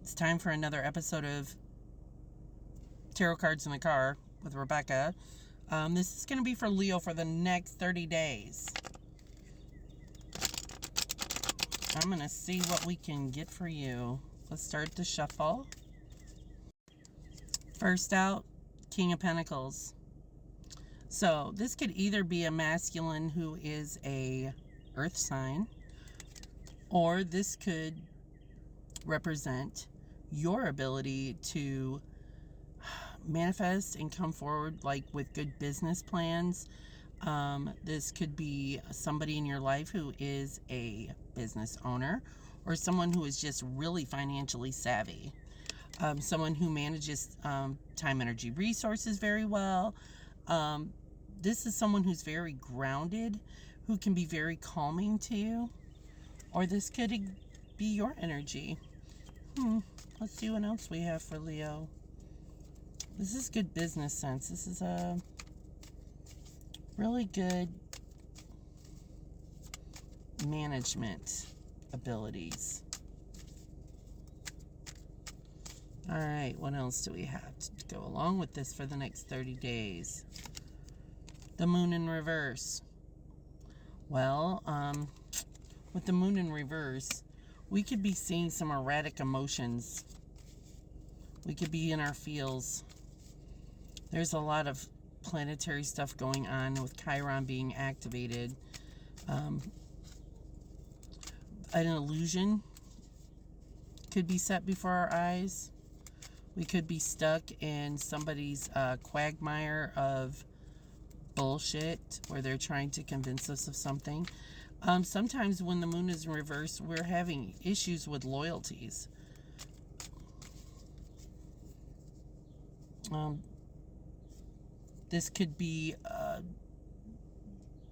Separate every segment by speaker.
Speaker 1: It's time for another episode of Tarot Cards in the Car with Rebecca. This is going to be for Leo for the next 30 days. I'm going to see what we can get for you. Let's start the shuffle. First out, King of Pentacles. So this could either be a masculine who is a earth sign, or this could represent your ability to manifest and come forward like with good business plans. This could be somebody in your life who is a business owner, or someone who is just really financially savvy. Someone who manages time, energy, resources very well. This is someone who's very grounded, who can be very calming to you. Or this could be your energy. Let's see what else we have for Leo. This is good business sense. This is a really good management abilities. All right, what else do we have to go along with this for the next 30 days? The moon in reverse. Well, with the moon in reverse, we could be seeing some erratic emotions. We could be in our feels. There's a lot of planetary stuff going on with Chiron being activated. An illusion could be set before our eyes. We could be stuck in somebody's quagmire of bullshit where they're trying to convince us of something. Sometimes when the moon is in reverse, we're having issues with loyalties. This could be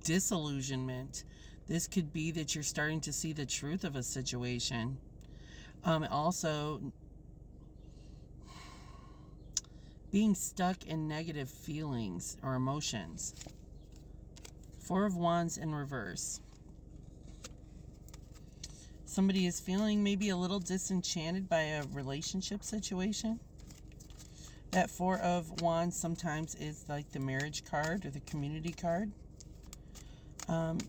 Speaker 1: disillusionment. This could be that you're starting to see the truth of a situation. Also, being stuck in negative feelings or emotions. Four of Wands in reverse. Somebody is feeling maybe a little disenchanted by a relationship situation. That Four of Wands sometimes is like the marriage card or the community card.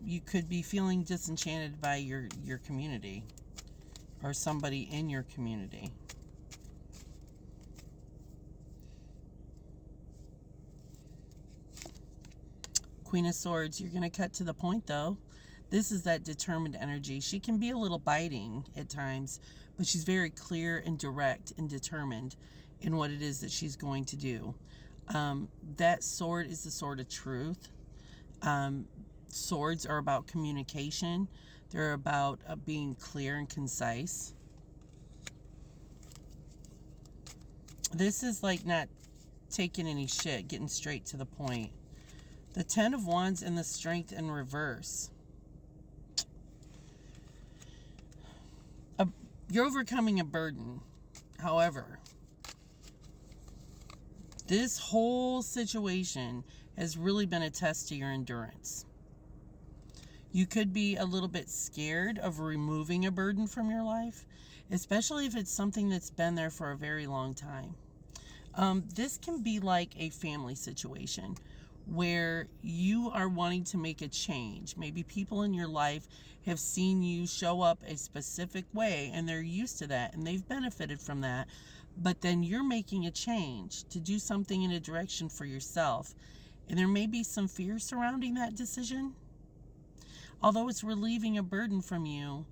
Speaker 1: You could be feeling disenchanted by your community or somebody in your community. Queen of Swords, you're going to cut to the point though. This is that determined energy. She can be a little biting at times, but she's very clear and direct and determined in what it is that she's going to do. That sword is the sword of truth. Swords are about communication. They're about being clear and concise. This is like not taking any shit, getting straight to the point. The Ten of Wands and the Strength in reverse. You're overcoming a burden. However, this whole situation has really been a test to your endurance. You could be a little bit scared of removing a burden from your life, especially if it's something that's been there for a very long time. This can be like a family situation where you are wanting to make a change. Maybe people in your life have seen you show up a specific way and they're used to that and they've benefited from that. But then you're making a change to do something in a direction for yourself. And there may be some fear surrounding that decision. Although it's relieving a burden from you,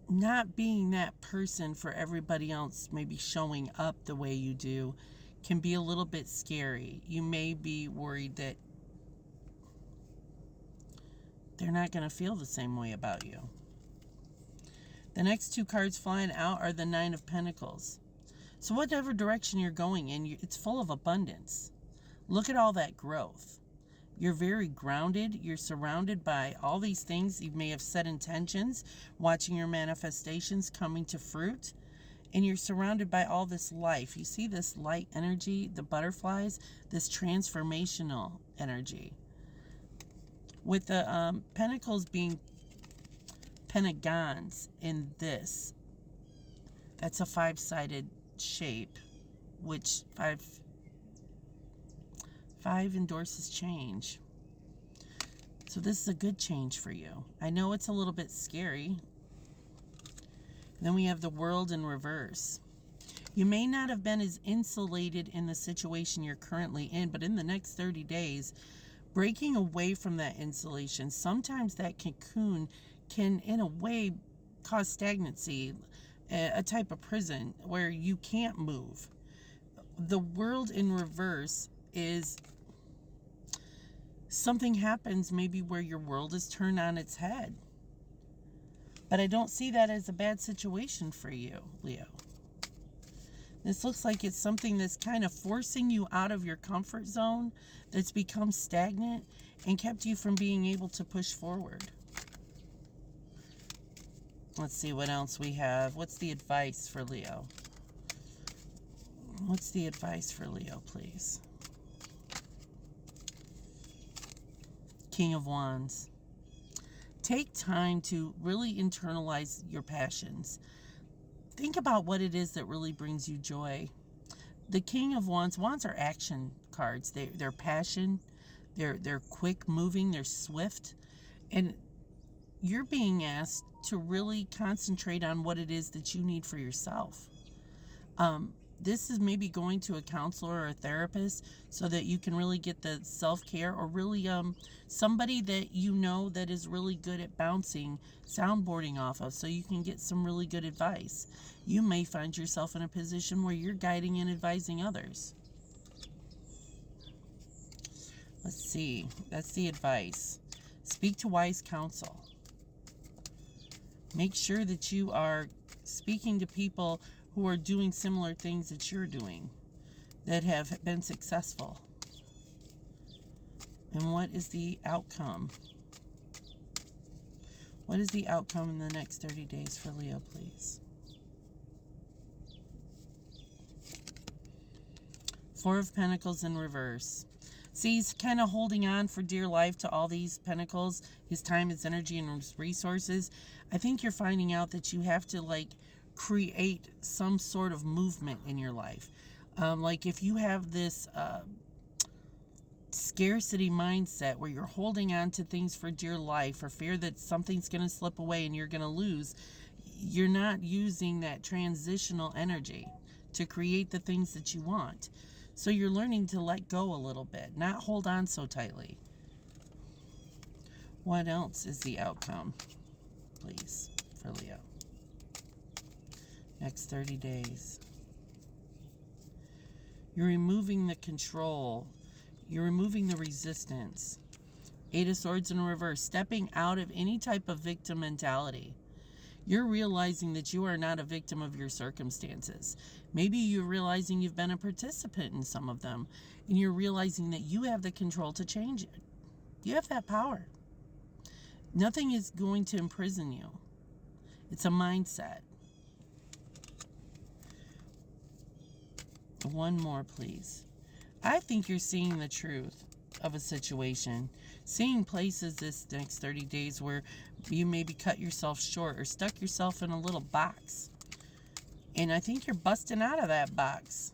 Speaker 1: not being that person for everybody else, maybe showing up the way you do, can be a little bit scary. You may be worried that they're not going to feel the same way about you. The next two cards flying out are the Nine of Pentacles. So whatever direction you're going in, it's full of abundance. Look at all that growth. You're very grounded. You're surrounded by all these things. You may have set intentions, watching your manifestations coming to fruit. And you're surrounded by all this life. You see this light energy, the butterflies, this transformational energy. With the pentacles being pentagons in this, That's a 5-sided shape, which 5 endorses change. So this is a good change for you. I know it's a little bit scary. Then we have the World in reverse. You may not have been as insulated in the situation you're currently in, but in the next 30 days, breaking away from that insulation, sometimes that cocoon can, in a way, cause stagnancy, a type of prison where you can't move. The World in reverse is something happens maybe where your world is turned on its head. But I don't see that as a bad situation for you, Leo. This looks like it's something that's kind of forcing you out of your comfort zone, that's become stagnant and kept you from being able to push forward. Let's see what else we have. What's the advice for Leo? What's the advice for Leo, please? King of Wands. Take time to really internalize your passions. Think about what it is that really brings you joy. The King of Wands, wands are action cards. They're passion, they're quick moving, they're swift. And you're being asked to really concentrate on what it is that you need for yourself. This is maybe going to a counselor or a therapist so that you can really get the self-care, or really somebody that you know that is really good at bouncing soundboarding off of, so you can get some really good advice. You may find yourself in a position where you're guiding and advising others. Let's see. That's the advice. Speak to wise counsel. Make sure that you are speaking to people who are doing similar things that you're doing, that have been successful. And what is the outcome? What is the outcome in the next 30 days for Leo, please? 4 of Pentacles in reverse. See, he's kind of holding on for dear life to all these pentacles, his time, his energy, and his resources. I think you're finding out that you have to, create some sort of movement in your life. Like if you have this scarcity mindset where you're holding on to things for dear life, for fear that something's going to slip away and you're going to lose, you're not using that transitional energy to create the things that you want. So you're learning to let go a little bit, not hold on so tightly. What else is the outcome, please, for Leo? Next 30 days. You're removing the control. You're removing the resistance. 8 of Swords in reverse. Stepping out of any type of victim mentality. You're realizing that you are not a victim of your circumstances. Maybe you're realizing you've been a participant in some of them, and you're realizing that you have the control to change it. You have that power. Nothing is going to imprison you. It's a mindset. One more, please. I think you're seeing the truth of a situation. Seeing places this next 30 days where you maybe cut yourself short or stuck yourself in a little box. And I think you're busting out of that box.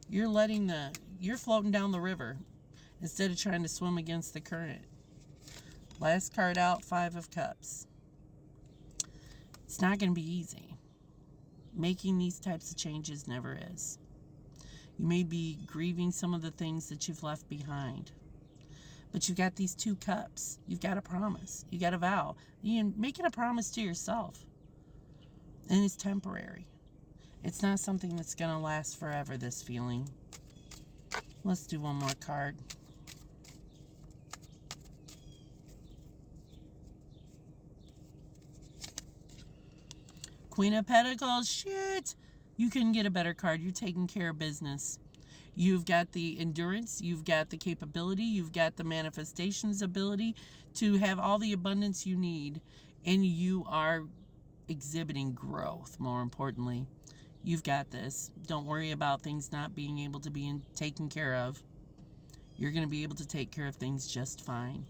Speaker 1: You're floating down the river instead of trying to swim against the current. Last card out, 5 of Cups. It's not going to be easy. Making these types of changes never is. You may be grieving some of the things that you've left behind. But you've got these 2 cups. You've got a promise. You got a vow. You're making a promise to yourself. And it's temporary. It's not something that's going to last forever, this feeling. Let's do one more card. Queen of Pentacles. Shit! You couldn't get a better card. You're taking care of business. You've got the endurance. You've got the capability. You've got the manifestations ability to have all the abundance you need. And you are exhibiting growth, more importantly. You've got this. Don't worry about things not being able to be taken care of. You're going to be able to take care of things just fine.